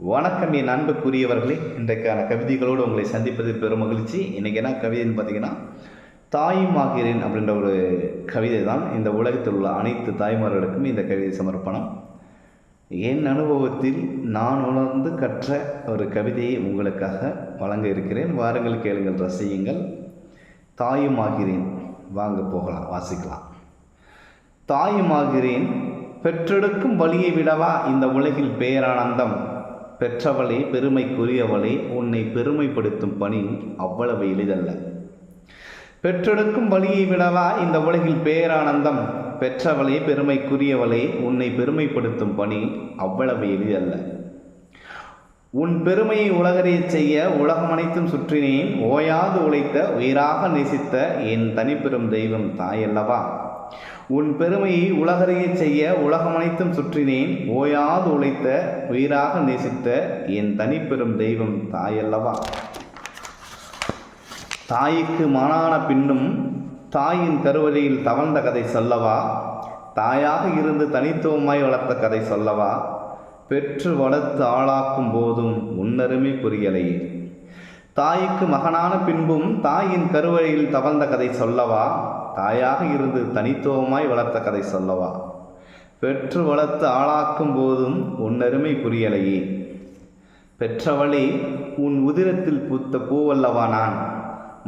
வணக்கம் என் அன்புக்குரியவர்களே, இன்றைக்கான கவிதைகளோடு உங்களை சந்திப்பதில் பெரும் மகிழ்ச்சி. இன்றைக்கி என்ன கவிதைன்னு பார்த்தீங்கன்னா, தாயுமாகிறேன் அப்படின்ற ஒரு கவிதை தான். இந்த உலகத்தில் உள்ள அனைத்து தாய்மார்களுக்கும் இந்த கவிதை சமர்ப்பணம். என் அனுபவத்தில் நான் உணர்ந்து கற்ற ஒரு கவிதையை உங்களுக்காக வழங்க இருக்கிறேன். வாருங்கள், கேளுங்கள், ரசியுங்கள். தாயுமாகிறேன், வாங்க போகலாம், வாசிக்கலாம். தாயுமாகிறேன், பெற்றெடுக்கும் வழியை விடவா இந்த உலகில் பேரானந்தம். பெற்றவளே, பெருமைக்குரியவளே, உன்னை பெருமைப்படுத்தும் பணி அவ்வளவு எளிதல்ல. பெற்றெடுக்கும் வழியை விடவா இந்த உலகில் பேரானந்தம். பெற்றவளே, பெருமைக்குரியவளே, உன்னை பெருமைப்படுத்தும் பணி அவ்வளவு எளிதல்ல. உன் பெருமையை உலகறியச் செய்ய உலகம் அனைத்தும் சுற்றினேன். ஓயாது உழைத்த, உயிராக நேசித்த என் தனிப்பெரும் தெய்வம் தாயல்லவா. உன் பெருமையை உலகறியச் செய்ய உலகம் அனைத்தும் சுற்றினேன். ஓயாது உழைத்த, உயிராக நேசித்த என் தனிப்பெரும் தெய்வம் தாயல்லவா. தாய்க்கு மானான பின்னும் தாயின் கருவறையில் தவழ்ந்த கதை சொல்லவா. தாயாக இருந்து தனித்துவமாய் வளர்த்த கதை சொல்லவா. பெற்று வளர்த்து ஆளாக்கும் போதும் உன்னருமை புரியலையே. தாய்க்கு மகனான பின்பும் தாயின் கருவறையில் தவழ்ந்த கதை சொல்லவா. தாயாக இருந்து தனித்துவமாய் வளர்த்த கதை சொல்லவா. பெற்று வளர்த்து ஆளாக்கும் போதும் உன்னருமை புரியலையே. பெற்றவளே, உன் உதிரத்தில் பூத்த பூவல்லவா நான்.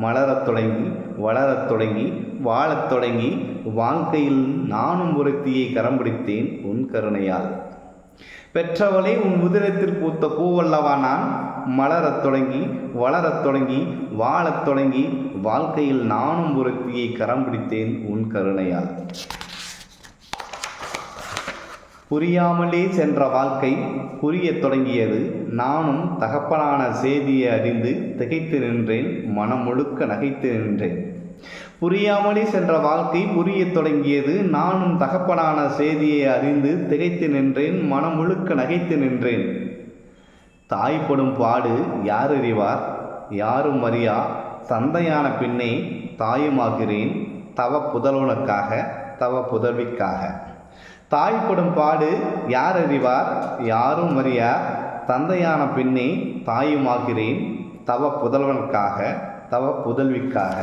மலரத் தொடங்கி, வளரத் தொடங்கி, வாழத் தொடங்கி, வாழ்க்கையில் நானும் ஒருத்தியை கரம் பிடித்தேன் உன் கருணையால். பெற்றவளே, உன் உதிரத்தில் பூத்த பூவல்லவா நான். மலரத் தொடங்கி, வளரத் தொடங்கி, வாழத் தொடங்கி, வாழ்க்கையில் நானும் ஒருத்தியை கரம் பிடித்தேன் உன் கருணையால். புரியாமலே சென்ற வாழ்க்கை புரியத் தொடங்கியது. நானும் தகப்பனான செய்தியை அறிந்து திகைத்து நின்றேன், மனம் முழுக்க நகைத்து நின்றேன். புரியாமலே சென்ற வாழ்க்கை புரியத் தொடங்கியது. நானும் தகப்பனான செய்தியை அறிந்து திகைத்து நின்றேன், மனம் முழுக்க நகைத்து நின்றேன். தாய்ப்படும் பாடு யார் அறிவார், யாரும் அறியா தந்தையான பின்னே தாயுமாகிறேன் தவ புதல்வனுக்காக, தவ புதல்விக்காக. தாய்ப்படும் பாடு யார் அறிவார், யாரும் அறியா தந்தையான பின்னே தாயுமாகிறேன் தவ புதல்வனுக்காக, தவ புதல்விக்காக.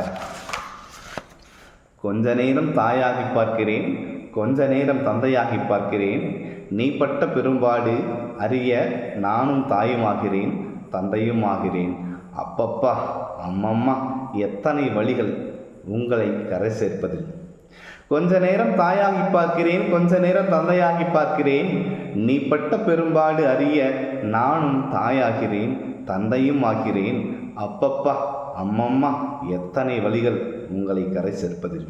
கொஞ்ச நேரம் தாயாகி பார்க்கிறேன், கொஞ்ச நேரம் தந்தையாகி பார்க்கிறேன். நீ பட்ட பெரும்பாடு அறிய நானும் தாயுமாகிறேன், தந்தையும் ஆகிறேன். அப்பப்பா, அம்மம்மா, எத்தனை வழிகள் உங்களை கரை சேர்ப்பதில். கொஞ்ச நேரம் தாயாகி பார்க்கிறேன், கொஞ்ச நேரம் தந்தையாகி பார்க்கிறேன். நீ பட்ட பெரும்பாடு அறிய நானும் தாயாகிறேன், தந்தையும் ஆகிறேன். அப்பப்பா, அம்மம்மா, எத்தனை வழிகள் உங்களை கரை சேர்ப்பதில்.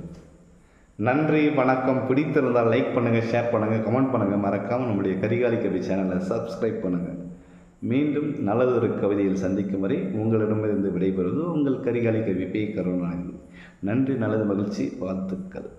நன்றி, வணக்கம். பிடித்திருந்தால் லைக் பண்ணுங்கள், ஷேர் பண்ணுங்கள், கமெண்ட் பண்ணுங்கள். மறக்காமல் நம்முடைய கரிகாலி கவி சேனலை சப்ஸ்கிரைப் பண்ணுங்கள். மீண்டும் நல்லதொரு கவிதையில் சந்திக்கும் வரை உங்களிடமிருந்து விடைபெறுவது உங்கள் கரிகாலி கவி பி. கருணாநிதி. நன்றி, நல்லது, மகிழ்ச்சி, வாழ்த்துக்கள்.